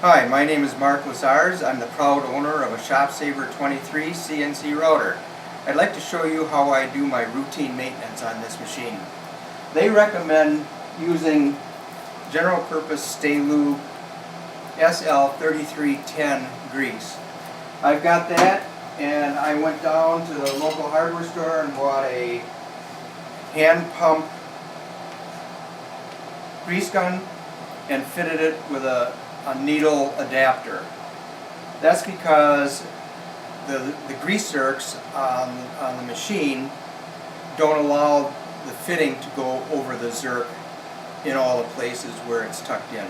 Hi, my name is Mark Lazars. I'm the proud owner of a ShopSabre 23 CNC Router. I'd like to show you how I do my routine maintenance on this machine. They recommend using general purpose Stay Lube SL3310 grease. I've got that, and I went down to the local hardware store and bought a hand pump grease gun and fitted it with a needle adapter. That's because the grease zerks on the machine don't allow the fitting to go over the zerk in all the places where it's tucked in.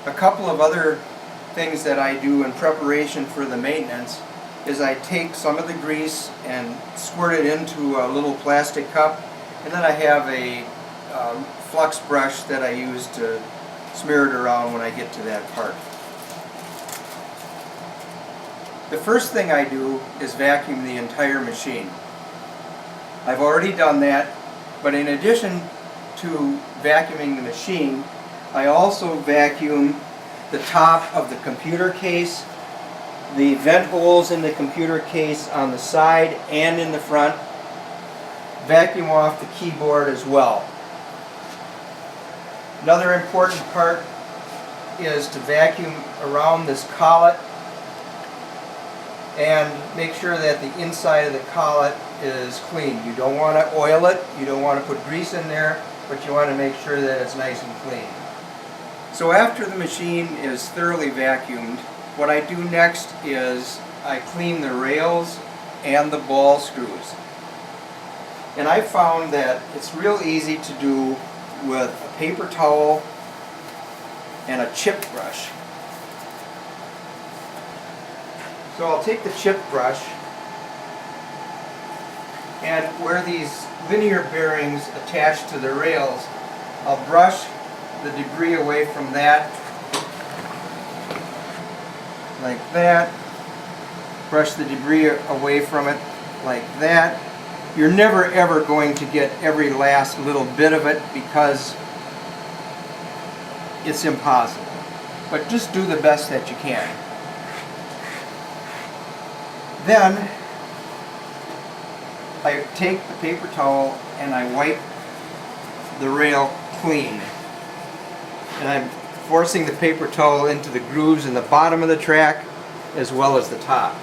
A couple of other things that I do in preparation for the maintenance is I take some of the grease and squirt it into a little plastic cup, and then I have a flux brush that I use to smear it around when I get to that part. The first thing I do is vacuum the entire machine. I've already done that, but in addition to vacuuming the machine, I also vacuum the top of the computer case, the vent holes in the computer case on the side and in the front, vacuum off the keyboard as well. Another important part is to vacuum around this collet and make sure that the inside of the collet is clean. You don't want to oil it, you don't want to put grease in there, but you want to make sure that it's nice and clean. So after the machine is thoroughly vacuumed, what I do next is I clean the rails and the ball screws. And I found that it's real easy to do with a paper towel and a chip brush. So I'll take the chip brush, and where these linear bearings attach to the rails, I'll brush the debris away from that, like that. Brush the debris away from it like that. You're never ever going to get every last little bit of it because it's impossible. But just do the best that you can. Then I take the paper towel and I wipe the rail clean. And I'm forcing the paper towel into the grooves in the bottom of the track as well as the top.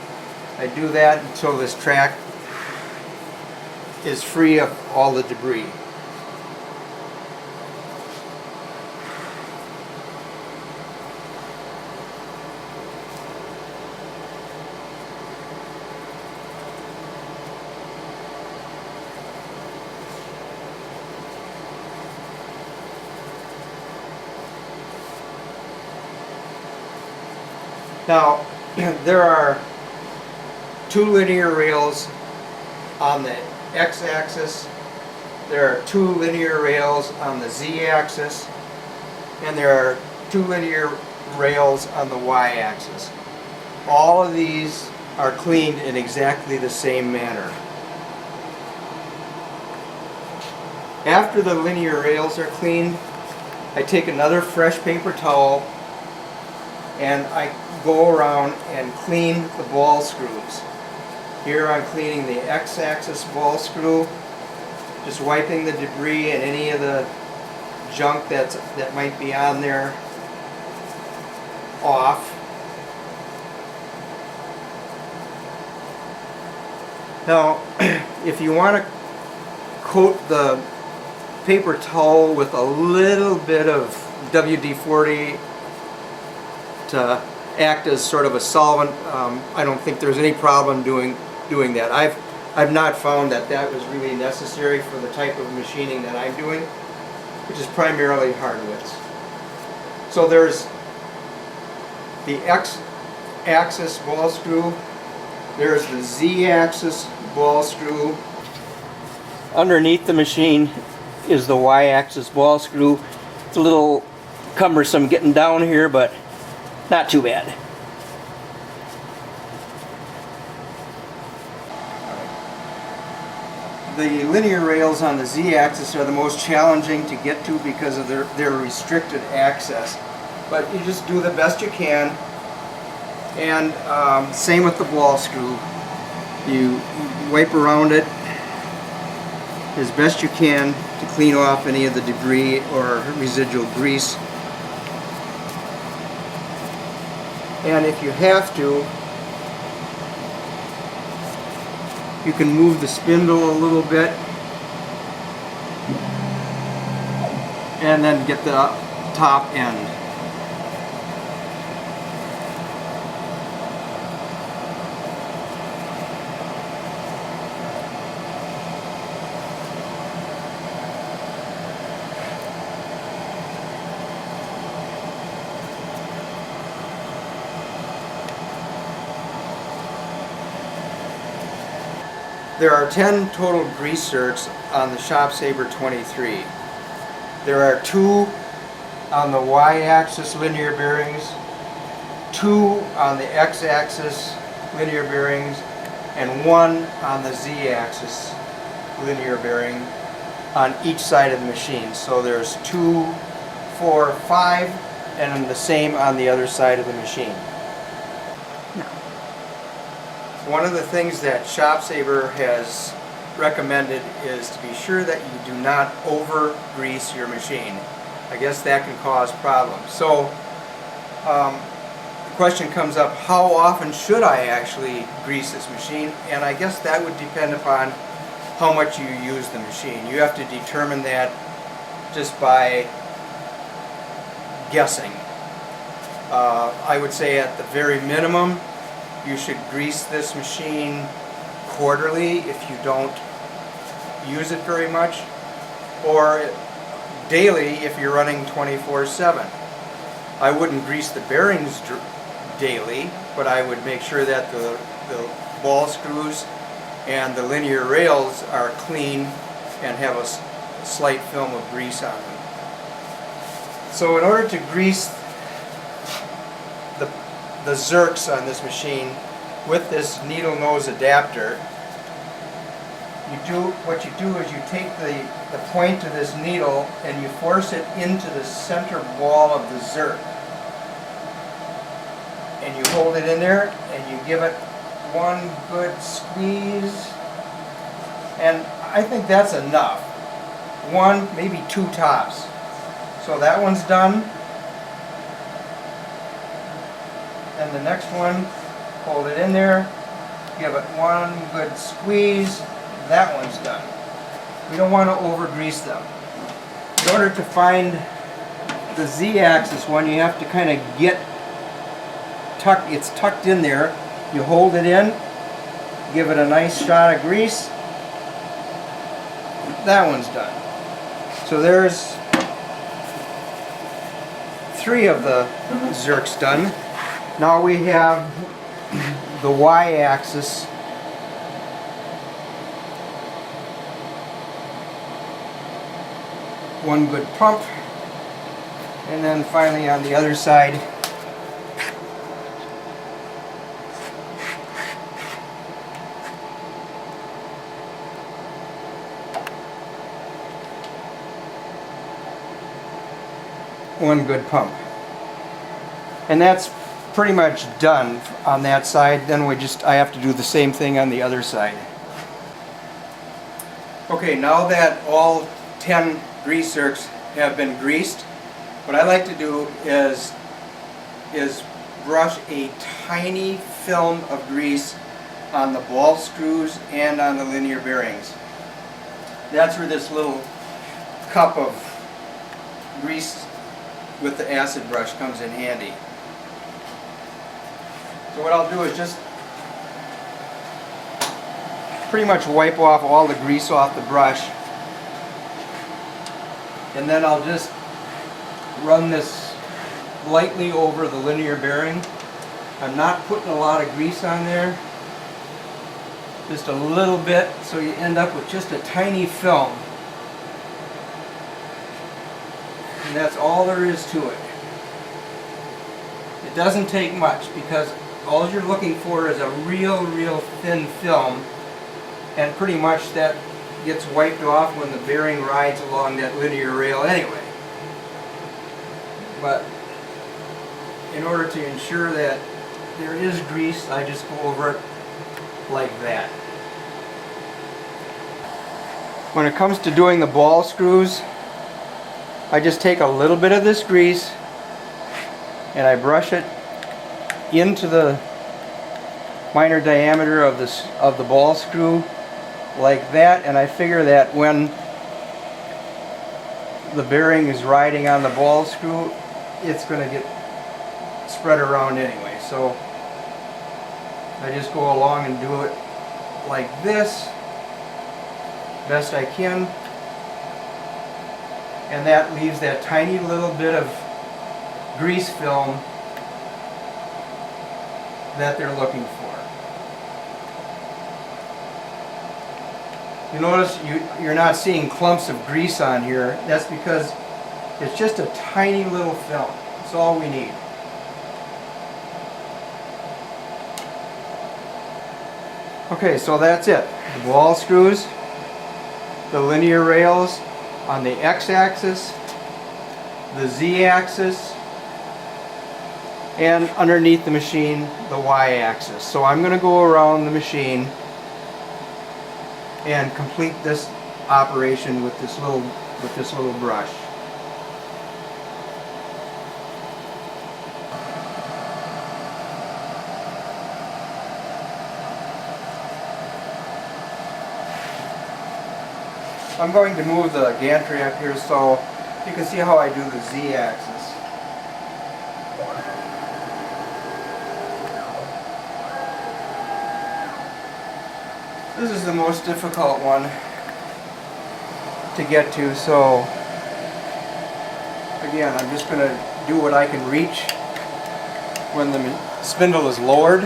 I do that until this track is free of all the debris. Now, there are two linear rails on the x-axis, there are two linear rails on the z-axis, and there are two linear rails on the y-axis. All of these are cleaned in exactly the same manner. After the linear rails are cleaned, I take another fresh paper towel and I go around and clean the ball screws. Here I'm cleaning the x-axis ball screw, just wiping the debris and any of the junk that might be on there off. Now, if you want to coat the paper towel with a little bit of WD-40 to act as sort of a solvent, I don't think there's any problem doing that. I've not found that was really necessary for the type of machining that I'm doing, which is primarily hardwoods. So there's the x-axis ball screw, there's the z-axis ball screw. Underneath the machine is the y-axis ball screw. It's a little cumbersome getting down here, but not too bad. The linear rails on the z-axis are the most challenging to get to because of their restricted access. but you just do the best you can. And same with the ball screw. You wipe around it as best you can to clean off any of the debris or residual grease. And if you have to, you can move the spindle a little bit and then get the top end. There are 10 total grease zerks on the ShopSabre 23. There are 2 on the Y-axis linear bearings, 2 on the X-axis linear bearings, and 1 on the Z-axis linear bearing on each side of the machine. So there's 2, 4, 5, and then the same on the other side of the machine. One of the things that ShopSabre has recommended is to be sure that you do not over grease your machine. I guess that can cause problems. So the question comes up, how often should I actually grease this machine? And I guess that would depend upon how much you use the machine. You have to determine that just by guessing. I would say at the very minimum, you should grease this machine quarterly if you don't use it very much, or daily if you're running 24/7. I wouldn't grease the bearings daily, but I would make sure that the ball screws and the linear rails are clean and have a slight film of grease on them. So in order to grease the zerks on this machine with this needle nose adapter, what you do is you take the point of this needle and you force it into the center wall of the zerk, and you hold it in there and you give it one good squeeze, and I think that's enough. 1, maybe 2 tops. So that one's done. And the next one, hold it in there, give it one good squeeze, that one's done. We don't want to over grease them. In order to find the Z-axis one, you have to kind of get it's tucked in there. You hold it in, give it a nice shot of grease, that one's done. So there's 3 of the zerks done. Now we have the Y-axis. One good pump, and then finally on the other side, one good pump. And that's pretty much done on that side. Then I have to do the same thing on the other side. Okay, now that all 10 grease zerks have been greased, what I like to do is brush a tiny film of grease on the ball screws and on the linear bearings. That's where this little cup of grease with the acid brush comes in handy. So what I'll do is just pretty much wipe off all the grease off the brush, and then I'll just run this lightly over the linear bearing. I'm not putting a lot of grease on there, just a little bit, so you end up with just a tiny film. And that's all there is to it. It doesn't take much, because all you're looking for is a real thin film, and pretty much that gets wiped off when the bearing rides along that linear rail anyway. But in order to ensure that there is grease, I just go over it like that. When it comes to doing the ball screws, I just take a little bit of this grease and I brush it into the minor diameter of the ball screw like that, and I figure that when the bearing is riding on the ball screw, it's going to get spread around anyway. So I just go along and do it like this best I can, and that leaves that tiny little bit of grease film that they're looking for. You notice you're not seeing clumps of grease on here. That's because it's just a tiny little film. That's all we need. Okay, so that's it. The ball screws, the linear rails on the x-axis, the z-axis, and underneath the machine, the y-axis. So I'm going to go around the machine and complete this operation with this little brush. I'm going to move the gantry up here so you can see how I do the z-axis. This is the most difficult one to get to, so again, I'm just going to do what I can reach when the spindle is lowered.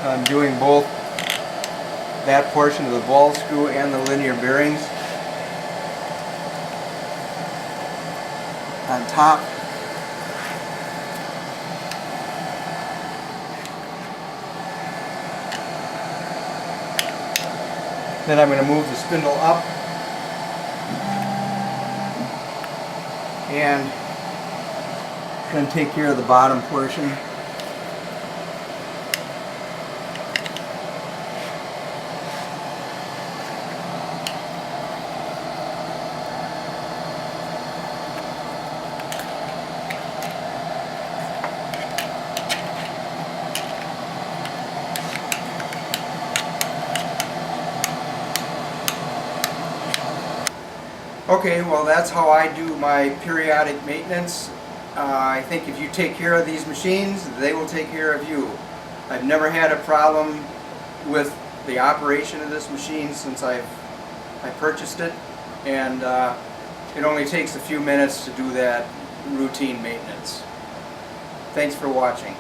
I'm doing both that portion of the ball screw and the linear bearings on top. Then I'm going to move the spindle up and going to take care of the bottom portion. Okay, well that's how I do my periodic maintenance. I think if you take care of these machines, they will take care of you. I've never had a problem with the operation of this machine since I purchased it, and it only takes a few minutes to do that routine maintenance. Thanks for watching.